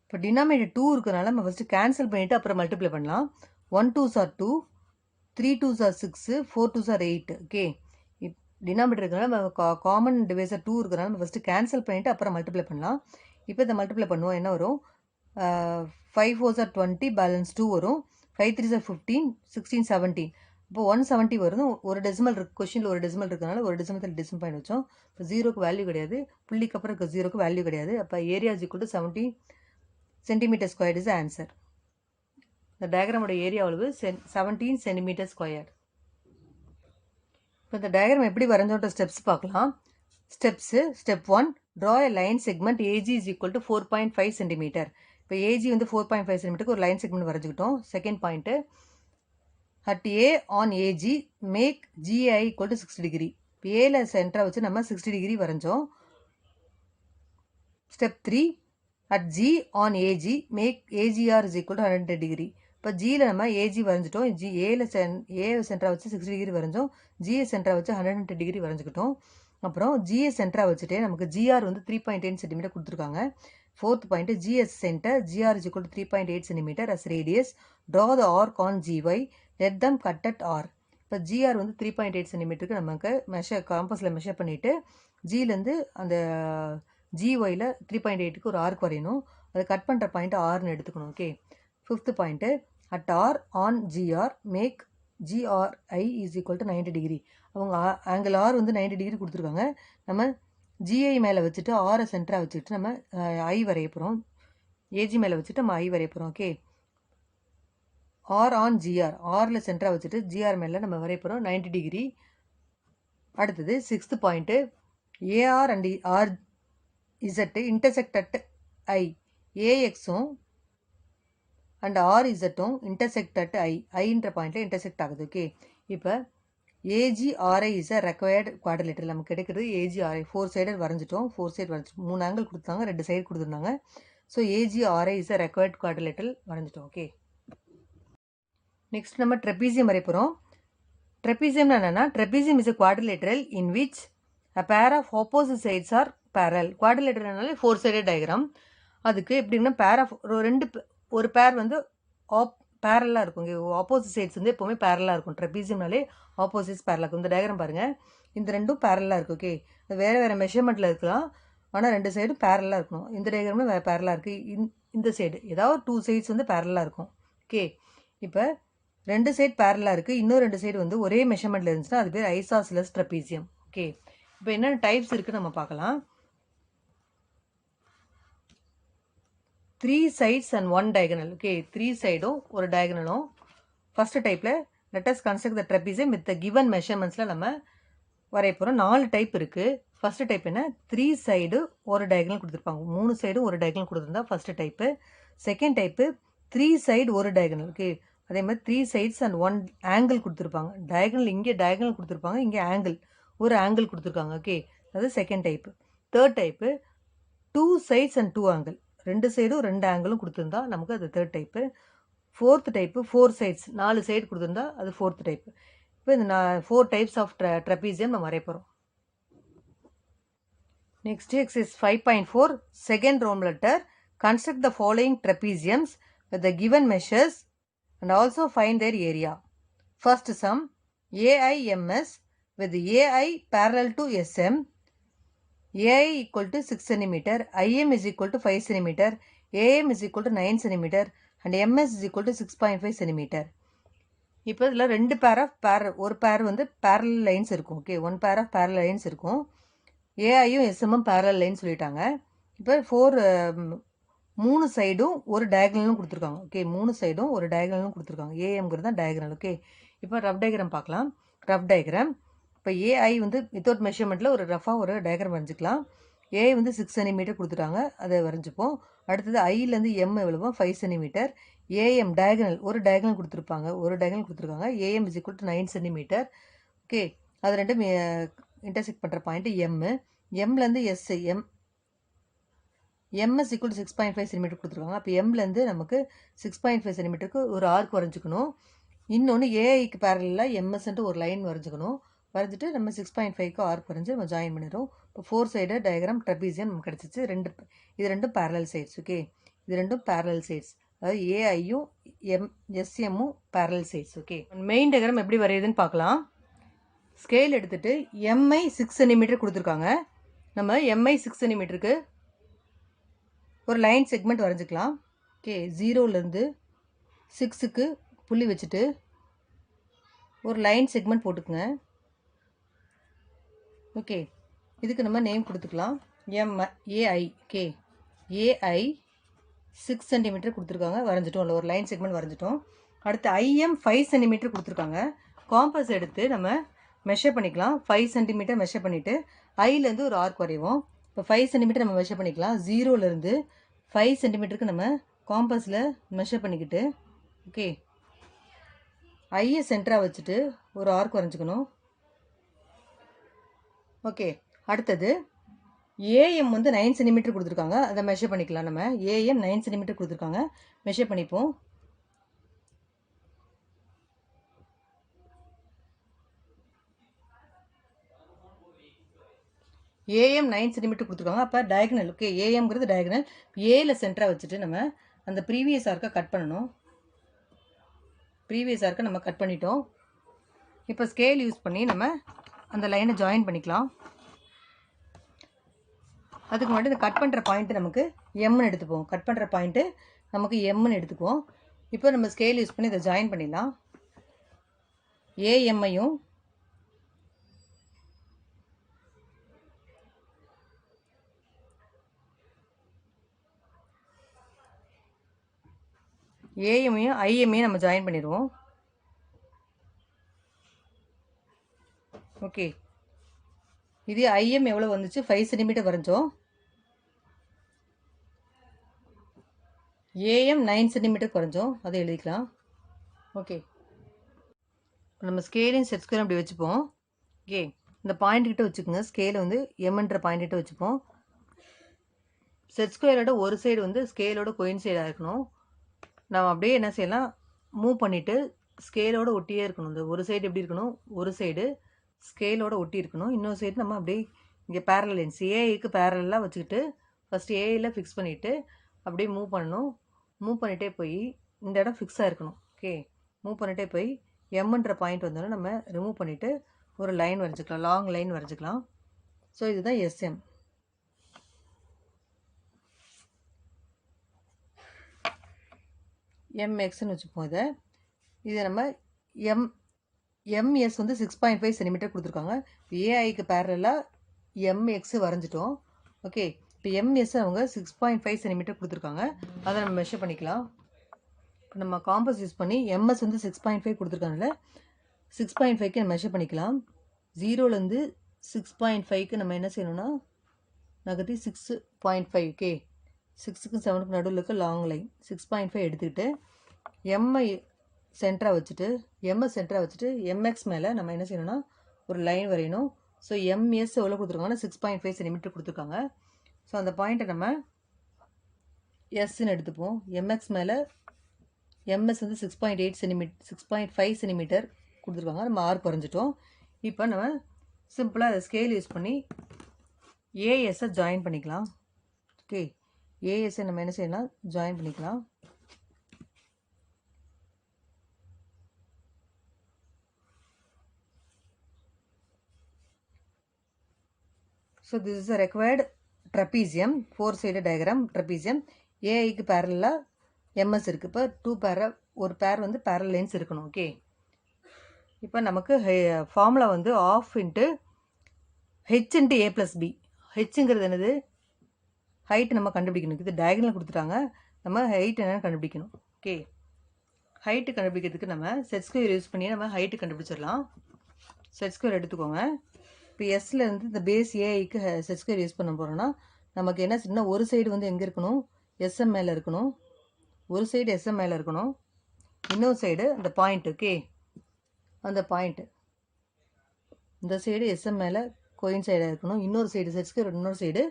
இப்போ டினாமினேட்டர் 2 இருக்கிறனால நம்ம ஃபஸ்ட்டு கேன்சல் பண்ணிவிட்டு அப்புறம் மல்டிப்ளை பண்ணலாம். 1 2s are 2, 3 2s are 6, 4 2s are 8. Okay, denominator இருக்கிறனால நம்ம காமன் டிவைசர் 2 இருக்கிறனால நம்ம ஃபஸ்ட்டு கேன்சல் பண்ணிவிட்டு அப்புறம் மல்டிப்ளை பண்ணலாம். இப்போ இதை மல்டிப்ளை பண்ணுவோம். என்ன வரும்? 5 4s are 20, பேலன்ஸ் 2 வரும். 5 3s are 15, 16 17. இப்போ 170 வரும். ஒரு டெசிமல் இருக்கு, கொஸ்டினில் ஒரு டெசிமல் இருக்கிறனால ஒரு டெசிமத்தில் டெசிமல் பாயிண்ட் வச்சோம். இப்போ ஜீரோக்கு வேல்யூ கிடையாது, புள்ளிக்கு அப்புறம் இருக்க ஜீரோக்கு வேல்யூ கிடையாது. அப்போ area is equal to 70 centimetre squared is answer. இந்த டயக்ராமோட ஏரியா அளவு 17 சென்டிமீட்டர் ஸ்கொயர்ட். இப்போ இந்த டயக்ராம் எப்படி வரைஞ்சோன்ற ஸ்டெப்ஸ் பார்க்கலாம். Steps step 1, draw a line segment AG is equal to 4.5 centimetre. இப்போ ஏஜி வந்து 4.5 சென்டிமீட்டருக்கு ஒரு லைன் செக்மெண்ட் வரைஞ்சிக்கிட்டோம். Second point, at A on AG make GI equal to 60 degree. இப்போ ஏல சென்டரை வச்சு நம்ம 60 டிகிரி வரைஞ்சோம். Step 3, at G on AG make AGR is equal to 100 degree. இப்போ ஜியில் நம்ம ஏஜி வரைஞ்சிட்டோம். ஏ சென்டரை வச்சு 60 டிகிரி வரைஞ்சோம். ஜிஏ சென்டரை வச்சு 110 டிகிரி வரைஞ்சிக்கிட்டோம். அப்புறம் ஜிஏ சென்டரா வச்சுட்டு நமக்கு ஜிஆர் வந்து 3.10 சென்டிமீட்டர் கொடுத்துருக்காங்க. Fourth point, G as centre GR is equal to 3.8 centimetre as radius. Draw the arc on GY, let them cut at R. இப்போ ஜிஆர் வந்து 3.8 சென்டிமீட்டருக்கு நமக்கு காம்பஸில் மெஷர் பண்ணிவிட்டு ஜியிலேருந்து அந்த ஜிஒயில் 3.8க்கு ஒரு ஆர்க் வரையணும். அதை கட் பண்ணுற பாயிண்ட் ஆர்னு எடுத்துக்கணும். Okay. Fifth point, at R on GR make GRI is equal to 90 degree. அவங்க ஆங்கிள் ஆர் வந்து 90 டிகிரி கொடுத்துருக்காங்க. நம்ம ஜிஐ மேலே வச்சுட்டு ஆரை சென்டராக வச்சுட்டு நம்ம ஐ வரைய போகிறோம். ஏஜி மேலே வச்சுட்டு நம்ம ஐ வரைய போகிறோம். ஓகே. ஆர் ஆன் ஜிஆர், ஆரில் சென்டராக வச்சுட்டு ஜிஆர் மேலே நம்ம வரைய போகிறோம் 90 டிகிரி. அடுத்தது sixth point, AR and R Z intersect at I. ஏஎக்ஸும் அண்ட் ஆர் இசட்டும் இன்டர்செக்ட் அட் ஐன்ற பாயிண்டில் இன்டர்செக்ட் ஆகுது. ஓகே. இப்போ AGRI is a required quadrilateral. நமக்கு கிடைக்கிறது ஏஜிஆர்ஐ. 4 சைடு வரைஞ்சிட்டோம். 4 சைடு வரைஞ்சிட்டோம். 3 ஆங்கிள் கொடுத்தாங்க, 2 சைடு கொடுத்துருந்தாங்க. So AGRI is a required quadrilateral வரைஞ்சிட்டோம். ஓகே. நெக்ஸ்ட் நம்ம ட்ரெபீசியம் வரைய போகிறோம். ட்ரெபீசியம்னா என்னென்னா, trapezium is a quadrilateral in which a pair of opposite sides are parallel. குவாட்ரிலேட்டரல்னாலே 4 சைடு டயக்ராம். அதுக்கு எப்படின்னா பேர் ஆஃப் ஒரு பேர் வந்து பேரலாக இருக்கும். ஆப்போசிட் சைட்ஸ் வந்து எப்போவுமே பேரலாக இருக்கும். ட்ரெபீசியம்னாலே ஆப்போசிட்ஸ் பேரலாக இருக்கும். இந்த டயக்ராம் பாருங்கள், இந்த ரெண்டும் பேரலாக இருக்குது. ஓகே. வேறு வேறு மெஷர்மெண்ட்டில் இருக்கலாம், ஆனால் 2 சைடும் பேரலாக இருக்கணும். இந்த டயக்ராமில் வேறு பேரலாக இருக்குது. இந்த சைடு ஏதாவது 2 சைட்ஸ் வந்து பேரலாக இருக்கும். ஓகே. இப்போ 2 சைடு பேரலாக இருக்குது, இன்னும் 2 சைடு வந்து ஒரே மெஷர்மெண்ட்டில் இருந்துச்சுன்னா அது பேர் ஐசாசிலஸ் ட்ரெபீசியம். ஓகே. இப்போ என்னென்ன டைப்ஸ் இருக்குன்னு நம்ம பார்க்கலாம். 3 sides and 1 diagonal. ஓகே. 3 சைடும் ஒரு டயகனலும். ஃபஸ்ட்டு டைப்பில் let us construct the trapezium with the given measurements-ல நம்ம வரைய போகிறோம். 4 டைப் இருக்குது. ஃபஸ்ட்டு டைப் என்ன, 3 சைடு ஒரு டயகனல் கொடுத்துருப்பாங்க. 3 சைடும் ஒரு டயகனல் கொடுத்துருந்தா first type. Second type 3 side ஒரு டயகனல். ஓகே. அதே மாதிரி 3 சைட்ஸ் அண்ட் 1 ஆங்கிள் கொடுத்துருப்பாங்க. டயகனல் இங்கே டயகனல் கொடுத்துருப்பாங்க, இங்கே ஆங்கிள் ஒரு ஆங்கிள் கொடுத்துருக்காங்க. ஓகே. அது second type. Third type 2 sides and 2 angle, 2 சைடும் 2 ஆங்கிளும் கொடுத்துருந்தா நமக்கு அது third type. Fourth type 4 sides 4 side கொடுத்துருந்தா அது ஃபோர்த் டைப்பு. இப்போ இந்த 4 டைப்ஸ் ஆஃப் ட்ரெபீசியம் நம்ம வரைய போகிறோம். நெக்ஸ்ட் எக்ஸசைஸ் 5.4 செகண்ட் ரோம் letter. Construct the following trapeziums with the given measures and also find their area. First sum, AIMS with AI parallel to SM, AI equal to 6 cm, IM is equal to 5 cm, AM is equal to 9 cm and MS is equal to 6.5 cm. இப்போ இதில் 2 ஒரு பேர் வந்து parallel lines இருக்கும். Okay. 1 pair of parallel lines இருக்கும். ஏஐயும் எஸ்எம்மும் parallel line சொல்லிட்டாங்க. இப்போ 3 சைடும் ஒரு டயகனலும் கொடுத்துருக்காங்க. ஓகே. 3 சைடும் ஒரு டயகனலும் கொடுத்துருக்காங்க. ஏஎம்ங்கிறது தான் டயகனல். ஓகே. இப்போ ரஃப் டயக்ராம் பார்க்கலாம். Rough diagram. இப்போ ஏஐ வந்து வித்தவுட் மெஷர்மெண்ட்டில் ஒரு ரஃபாக ஒரு டயக்ராம் வரைஞ்சிக்கலாம். ஏஐ வந்து 6 சென்டிமீட்டர் கொடுத்துட்டாங்க, அதை வரைஞ்சிப்போம். அடுத்தது ஐலேருந்து எம் எவ்வளவோ 5 சென்டிமீட்டர். ஏஎம் டயகனல் ஒரு டயகனல் கொடுத்துருக்காங்க. AM is equal to 9 centimetre. Okay. அது ரெண்டும் இன்டர்செக்ட் பண்ணுற பாயிண்ட்டு எம்மு. எம்லேருந்து எம்எஸ் ஈக்குவல் டு 6.5 சென்டிமீட்டர் கொடுத்துருக்காங்க. அப்போ எம்லேருந்து நமக்கு 6.5 சென்டிமீட்டருக்கு ஒரு ஆர்க் வரைஞ்சிக்கணும். இன்னொன்று ஏஐக்கு பேரலாக எம்எஸ்ன்ட்டு ஒரு லைன் வரைஞ்சிக்கணும். வரைஞ்சிட்டு நம்ம 6.5க்கு ஆர்க் வரைஞ்சி நம்ம ஜாயின் பண்ணிடுறோம். இப்போ 4 சைடு டயக்ராம் ட்ரெபீசியம் நமக்கு கிடச்சிச்சு. இது ரெண்டும் பேரலல் சைட்ஸ். ஓகே. இது ரெண்டும் பேரலல் சைட்ஸ், அதாவது ஏஐயும் எஸ்எம்மும் parallel sides. Okay. Main diagram எப்படி வரையுதுன்னு பார்க்கலாம். ஸ்கேல் எடுத்துகிட்டு எம்ஐ 6 சென்டிமீட்டர் கொடுத்துருக்காங்க. நம்ம எம்ஐ 6 சென்டிமீட்டருக்கு ஒரு லைன் செக்மெண்ட் வரைஞ்சிக்கலாம். ஓகே, 0லேருந்து 6க்கு புள்ளி வச்சுட்டு ஒரு லைன் செக்மெண்ட் போட்டுக்குங்க. ஓகே, இதுக்கு நம்ம நேம் கொடுத்துக்கலாம் ஏஐ. ஓகே, ஏஐ 6 சென்டிமீட்டர் கொடுத்துருக்காங்க, வரைஞ்சிட்டோம். இல்லை, ஒரு லைன் செக்மெண்ட் வரைஞ்சிட்டோம். அடுத்து ஐஎம் 5 சென்டிமீட்டர் கொடுத்துருக்காங்க. காம்பஸ் எடுத்து நம்ம மெஷர் பண்ணிக்கலாம். 5 சென்டிமீட்டர் மெஷர் பண்ணிவிட்டு ஐலேருந்து ஒரு ஆர்க் வரைவோம். இப்போ 5 சென்டிமீட்டர் நம்ம மெஷர் பண்ணிக்கலாம். 0லேருந்து 5 சென்டிமீட்டருக்கு நம்ம காம்பஸில் மெஷர் பண்ணிக்கிட்டு, ஓகே, ஐயை சென்டராக வச்சுட்டு ஒரு ஆர்க் வரைஞ்சிக்கணும். ஓகே, அடுத்தது ஏஎம் வந்து 9 சென்டிமீட்டர் கொடுத்துருக்காங்க, அதை மெஷர் பண்ணிக்கலாம். நம்ம ஏஎம் 9 சென்டிமீட்டர் கொடுத்துருக்காங்க, மெஷர் பண்ணிப்போம். ஏஎம் 9 சென்டிமீட்டர் கொடுத்துருக்காங்க. அப்போ டயகனல். Okay, ஏஎம்ங்கிறது diagonal. ஏல சென்டராக வச்சுட்டு நம்ம அந்த ப்ரீவியஸ் ஆர்க்கை கட் பண்ணணும். ப்ரீவியஸ் ஆர்க்கை நம்ம கட் பண்ணிட்டோம். இப்போ ஸ்கேல் யூஸ் பண்ணி நம்ம அந்த லைனை ஜாயின் பண்ணிக்கலாம். அதுக்கு முன்னாடி இந்த கட் பண்ணுற பாயிண்ட்டு நமக்கு எம்னு எடுத்துப்போம். கட் பண்ணுற பாயிண்ட்டு நமக்கு எம்னு எடுத்துக்குவோம். இப்போ நம்ம ஸ்கேல் யூஸ் பண்ணி இதை ஜாயின் பண்ணிடலாம். ஏஎம்ஐயும் ஏஎம்ஐயும் ஐஎம்ஐயும் நம்ம ஜாயின் பண்ணிடுவோம். ஓகே, இது ஐஎம் எவ்வளோ வந்துச்சு? 5 சென்டிமீட்டர் வரைஞ்சோம். ஏஎம் 9 சென்டிமீட்டர் குறைஞ்சோம், அதை எழுதிக்கலாம். ஓகே, நம்ம ஸ்கேலையும் செட் ஸ்கொயரும் அப்படி வச்சுப்போம். ஓகே, இந்த பாயிண்ட்கிட்ட வச்சுக்கோங்க. ஸ்கேலை வந்து எம்ன்ற பாயிண்ட்கிட்ட வச்சுப்போம். செட் ஸ்கொயரோட ஒரு சைடு வந்து ஸ்கேலோட கோயின்சைடாக இருக்கணும். நம்ம அப்படியே என்ன செய்யலாம், மூவ் பண்ணிவிட்டு ஸ்கேலோட ஒட்டியே இருக்கணும். இந்த ஒரு சைடு எப்படி இருக்கணும், ஒரு சைடு ஸ்கேலோட ஒட்டி இருக்கணும். இன்னொரு சைடு நம்ம அப்படியே இங்கே பேரல் லைன்ஸ் ஏஐக்கு பேரலாக வச்சுக்கிட்டு ஃபஸ்ட்டு ஏஐயில் ஃபிக்ஸ் பண்ணிவிட்டு அப்படியே மூவ் பண்ணணும். மூவ் பண்ணிகிட்டே போய் இந்த இடம் ஃபிக்ஸாக இருக்கணும். ஓகே, மூவ் பண்ணிகிட்டே போய் எம்ன்ற பாயிண்ட் வந்தோன்னா நம்ம ரிமூவ் பண்ணிவிட்டு ஒரு லைன் வரைஞ்சிக்கலாம், லாங் லைன் வரைஞ்சிக்கலாம். ஸோ இதுதான் எஸ்எம். எம்எக்ஸ்ன்னு வச்சுப்போம். இதை நம்ம எம்எஸ் வந்து 6.5 சென்டிமீட்டர் கொடுத்துருக்காங்க. ஏஐக்கு பேரலாக எம்எக்ஸ் வரைஞ்சிட்டோம். ஓகே, இப்போ எம்எஸ் அவங்க 6.5 சென்டிமீட்டர் கொடுத்துருக்காங்க, அதை நம்ம மெஷர் பண்ணிக்கலாம். இப்போ நம்ம காம்பஸ் யூஸ் பண்ணி எம்எஸ் வந்து 6.5 கொடுத்துருக்காங்கல்ல, 6.5க்கு நம்ம மெஷர் பண்ணிக்கலாம். 0லேருந்து 6.5க்கு நம்ம என்ன செய்யணும்னா நகர்த்தி 6.5. ஓகே, 6க்கும் 7க்கும் நடுவில் இருக்க லாங் லைன் 6.5 எடுத்துக்கிட்டு எம்ஐ சென்டராக வச்சுட்டு எம்எஸ் சென்டராக வச்சுட்டு எம்எக்ஸ் மேலே நம்ம என்ன செய்யணும்னா ஒரு லைன் வரையணும். ஸோ எம்எஸ் எவ்வளோ கொடுத்துருக்காங்கன்னா 6.5 சென்டிமீட்டர் கொடுத்துருக்காங்க. ஸோ அந்த பாயிண்ட்டை நம்ம எஸ்ன்னு எடுத்துப்போம். எம்எக்ஸ் மேலே எம்எஸ் வந்து 6.8 சென்டிமீட்டர் 6.5 சென்டிமீட்டர் கொடுத்துருக்காங்க, நம்ம ஆர்க் வரைஞ்சிட்டோம். இப்போ நம்ம சிம்பிளாக அதை ஸ்கேல் யூஸ் பண்ணி ஏஎஸ்ஸை ஜாயின் பண்ணிக்கலாம். ஓகே, ஏஎஸ்ஸை நம்ம என்ன செய்யலாம், ஜாயின் பண்ணிக்கலாம். So this is a required trapezium, 4-sided diagram trapezium. ஏஐக்கு பேரலாக எம்எஸ் இருக்குது. இப்போ 2 பேரை ஒரு பேர் வந்து பேரல் லைன்ஸ் இருக்கணும். ஓகே, இப்போ நமக்கு ஃபார்முலா வந்து ஆஃப் இன்ட்டு ஹெச் இன்ட்டு ஏ ப்ளஸ் பி. ஹெச்ங்கிறது என்னது, ஹைட் நம்ம கண்டுபிடிக்கணும். இது டயகனல் கொடுத்துட்டாங்க, நம்ம ஹைட் என்னென்னு கண்டுபிடிக்கணும். ஓகே, ஹைட்டு கண்டுபிடிக்கிறதுக்கு நம்ம செட் ஸ்கொயர் யூஸ் பண்ணி நம்ம ஹைட்டு கண்டுபிடிச்சிடலாம். செட் ஸ்கொயர் எடுத்துக்கோங்க. இப்போ எஸ்லேருந்து இந்த பேஸ் ஏஐக்கு செட் ஸ்கொயர் யூஸ் பண்ண போகிறோன்னா நமக்கு என்ன செய்யணும்னா ஒரு சைடு வந்து எங்கே இருக்கணும், எஸ்எம் மேலே இருக்கணும். ஒரு சைடு எஸ்எம் மேலே இருக்கணும், இன்னொரு சைடு அந்த பாயிண்ட். ஓகே, அந்த பாயிண்ட்டு இந்த சைடு எஸ்எம் மேலே கோயின் சைடாக இருக்கணும். இன்னொரு சைடு செட் ஸ்கொயர், இன்னொரு சைடு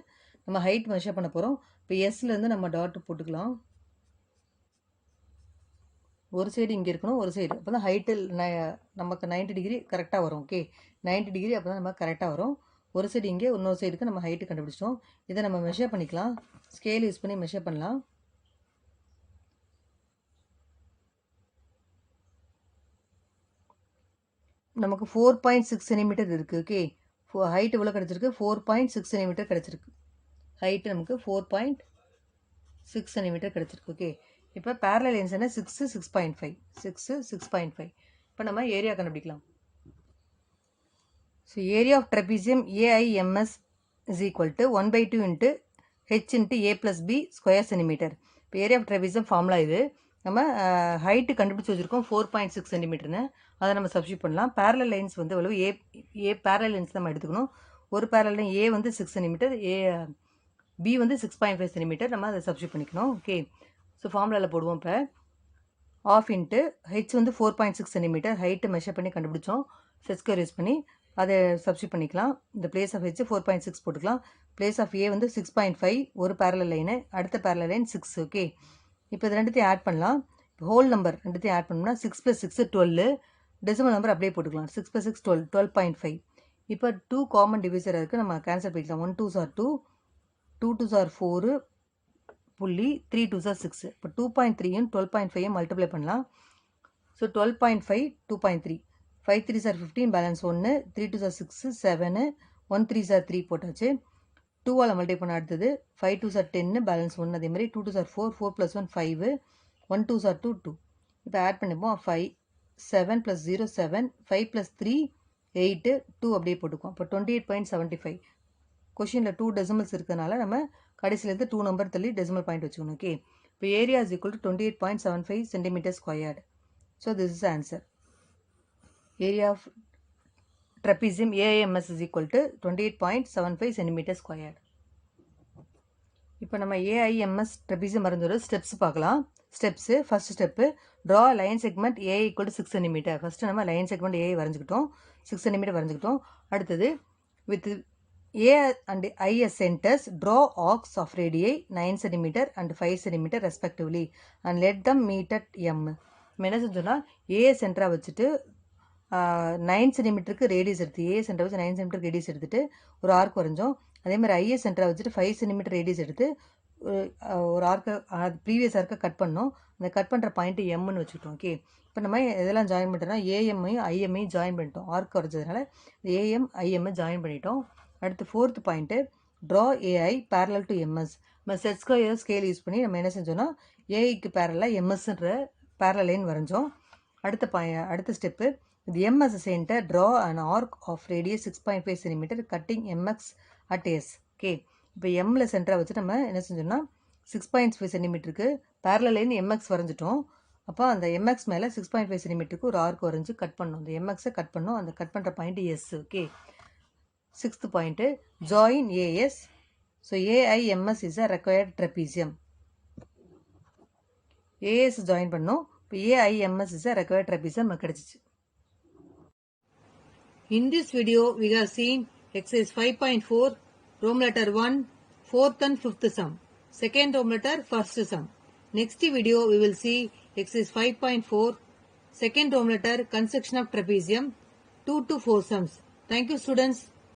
நம்ம ஹைட் மெஷர் பண்ண போகிறோம். இப்போ எஸ்லேருந்து நம்ம டாட் போட்டுக்கலாம். ஒரு சைடு இங்கே இருக்கணும், ஒரு சைடு, அப்போ தான் ஹைட்டில் நமக்கு 90 டிகிரி கரெக்டாக வரும். ஓகே, 90 டிகிரி அப்போ தான் நம்ம கரெக்டாக வரும். ஒரு சைடு இங்கே, இன்னொரு சைடுக்கு நம்ம ஹைட்டு கண்டுபிடிச்சிட்டோம். இதை நம்ம மெஷர் பண்ணிக்கலாம். ஸ்கேல் யூஸ் பண்ணி மெஷர் பண்ணலாம். நமக்கு 4.6 சென்டிமீட்டர் இருக்குது. ஓகே, ஹைட் எவ்வளோ கிடச்சிருக்கு? 4.6 சென்டிமீட்டர் கிடச்சிருக்கு. ஹைட்டு நமக்கு 4.6 சென்டிமீட்டர் கிடச்சிருக்கு. ஓகே, இப்போ பேரலல் லைன்ஸ் என்ன? 6 6.5 6 6.5. இப்போ நம்ம ஏரியா கண்டுபிடிக்கலாம். So area of trapezium AIMS is equal to 1/2 into h into a plus b square centimetre. இப்போ ஏரியா ஆஃப் ட்ரெபீசியம் ஃபார்முலா இது. நம்ம ஹைட்டு கண்டுபிடிச்சி வச்சுருக்கோம் 4.6 சென்டிமீட்டர்னு. அதை நம்ம சப்ஸ்டியூட் பண்ணலாம். பேரலல் லைன்ஸ் வந்து எவ்வளவு? ஏ பேரலல் லைன்ஸ் நம்ம எடுத்துக்கணும். ஒரு பேரலல் லைன் ஏ வந்து 6 சென்டிமீட்டர், பி வந்து 6.5 சென்டிமீட்டர். நம்ம அதை சப்ஸ்டியூட் பண்ணிக்கணும். ஓகே, ஸோ ஃபார்முலாவில் போடுவோம். இப்போ ஆஃப் இன்ட்டு ஹெச் வந்து 4.6 சென்டிமீட்டர் ஹைட்டு மெஷர் பண்ணி கண்டுபிடிச்சோம். செட் ஸ்கொயர் யூஸ் பண்ணி அதை சப்ஸ்டியூட் பண்ணிக்கலாம். இந்த பிளேஸ் ஆஃப் ஹெச் 4.6 போட்டுக்கலாம். பிளேஸ் ஆஃப் ஏ வந்து 6.5 ஒரு பேரலல் லைனு, அடுத்த பேரலல் லைன் 6. ஓகே, இப்போ இது ரெண்டுத்தையும் ஆட் பண்ணலாம். ஹோல் நம்பர் ரெண்டுத்தையும் ஆட் பண்ணோம்னா 6 + 6 12. டெசிமல் நம்பர் அப்படியே போட்டுக்கலாம். 6 + 6 12 12.5. இப்போ 2 காமன் டிவிசர் இருக்குது, நம்ம கேன்சல் பண்ணிக்கலாம். 1 2s are 2, 2 2s are 4 புள்ளி 3 2s are 6. இப்போ 2.3யும் 12.5யும் மல்டிப்ளை பண்ணலாம். So 12.5 2.3 5 3s are 15 balance 1 3 2s are 6 7 1 3s are 3 போட்டாச்சு. 2ஆல் மல்டிப்ளை பண்ண அடுத்தது 5 2s are 10 பேலன்ஸ் 1. அதே மாதிரி 2 2s are 4 4 + 1 5 1 2s are 2 2. இப்போ ஆட் பண்ணிப்போம். 5 7 + 0 7 5 + 3 8 2 அப்படியே போட்டுக்குவோம். இப்போ 28.75. கொஷினில் 2 டெசிமல்ஸ் இருக்கிறதுனால நம்ம கடைசியிலேருந்து 2 நம்பர் தள்ளி டெசிமல் பாயிண்ட் வச்சுக்கணும். ஓகே, இப்போ area is equal to 28.75 centimetre squared. So this is answer. Area of trapezium AIMS is equal to 28.75 centimetre squared. இப்போ நம்ம AIMS ட்ரெபீசியம் மறந்துவிட ஸ்டெப்ஸ் பார்க்கலாம். Steps first step draw line segment A = 6 centimetre. First நம்ம line segment A வரைஞ்சிக்கிட்டோம், 6 centimetre வரைஞ்சிக்கிட்டோம். அடுத்தது with A and I as centers, draw arcs of radii 9 cm and 5 cm respectively and let them meet at M. நம்ம என்ன செஞ்சோம்னா A சென்டராக வச்சுட்டு 9 சென்டிமீட்டருக்கு ரேடியஸ் எடுத்து A சென்டரை வச்சு 9 சென்டிமீட்டருக்கு ரேடியஸ் எடுத்துகிட்டு ஒரு ஆர்க் வரைஞ்சோம். அதே மாதிரி ஐஏ சென்டராக வச்சுட்டு 5 சென்டிமீட்டர் ரேடியஸ் எடுத்து ஒரு ஆர்க்கை ப்ரீவியஸ் ஆர்க்கை கட் பண்ணோம். அந்த கட் பண்ணுற பாயிண்ட்டு எம்னு வச்சுக்கிட்டோம். ஓகே, இப்போ நம்ம இதெல்லாம் ஜாயின் பண்ணிட்டோம்னா ஏஎம்மையும் ஐஎம்ஐயும் ஜாயின் பண்ணிட்டோம். ஆர்க் வரைஞ்சதுனால ஏஎம் ஐஎம்ஐ ஜாயின் பண்ணிட்டோம். அடுத்து 4th point draw AI parallel to MS. நம்ம செட் ஸ்கொயர் ஸ்கேல் யூஸ் பண்ணி நம்ம என்ன செஞ்சோன்னா ஏஐக்கு பேரலாக எம்எஸ்ன்ற பேரலல் லைன் வரைஞ்சோம். அடுத்த ஸ்டெப்பு இது M as centre draw and arc of radius 6.5 centimetre cutting MX at S. Okay, இப்போ எம்மில் சென்டராக வச்சு நம்ம என்ன செஞ்சோம்னா 6.5 சென்டிமீட்டருக்கு பேரலல் லைன் எம்எக்ஸ் வரைஞ்சிட்டோம். அப்போ அந்த எம்எக்ஸ் மேலே 6.5 சென்டிமீட்டருக்கு ஒரு ஆர்க் வரைஞ்சி கட் பண்ணோம். அந்த எம்எக்ஸை கட் பண்ணோம். அந்த கட் பண்ணுற point S. Okay, 6th point join AS. So AIMS is a required trapezium. AS join பண்ணோம். இப்போ AIMS is a required trapezium கிடச்சிச்சு. In this video, we have seen exercise 5.4, Roman letter 1, 4th and 5th sum. Second Roman letter, first sum. Next video, we will see exercise 5.4, second Roman letter, construction of trapezium, 2 to 4 sums. Thank you, students.